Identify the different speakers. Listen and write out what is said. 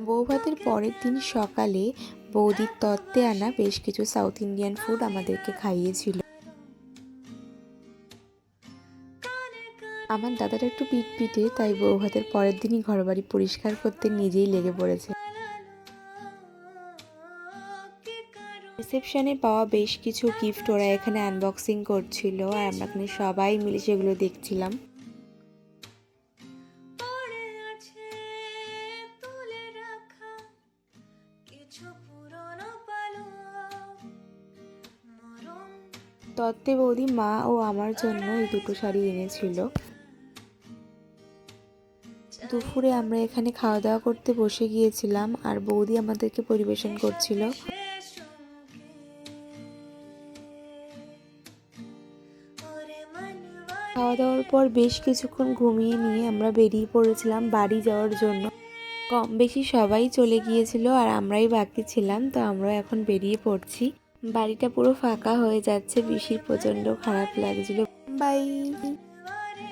Speaker 1: বৌভাতের পরের দিন সকালে বৌদির তত্ত্বে আনা বেশ কিছু সাউথ ইন্ডিয়ান ফুড আমাদেরকে খাইয়েছিল। আমার দাদাটা একটু পিটপিটে, তাই বৌভাতের পরের দিনই ঘরবাড়ি পরিষ্কার করতে নিজেই লেগে পড়েছে। রিসেপশনে পাওয়া বেশ কিছু গিফট ওরা এখানে আনবক্সিং করছিল, আর আমরা এখানে সবাই মিলে সেগুলো দেখছিলাম। তত্ত্বে বৌদি মা ও আমার জন্য এই দুটো শাড়ি এনেছিল। দুপুরে আমরা এখানে খাওয়া দাওয়া করতে বসে গিয়েছিলাম, আর বৌদি আমাদেরকে পরিবেশন করছিল। খাওয়া দাওয়ার পর বেশ কিছুক্ষণ ঘুমিয়ে নিয়ে আমরা বেরিয়ে পড়েছিলাম বাড়ি যাওয়ার জন্য। কম বেশি সবাই চলে গিয়েছিল আর আমরাই বাকি ছিলাম, তো আমরা এখন বেরিয়ে পড়ছি। বাড়িটা পুরো ফাঁকা হয়ে যাচ্ছে, বৃষ্টির প্রচণ্ড খারাপ লাগছিল। বাই।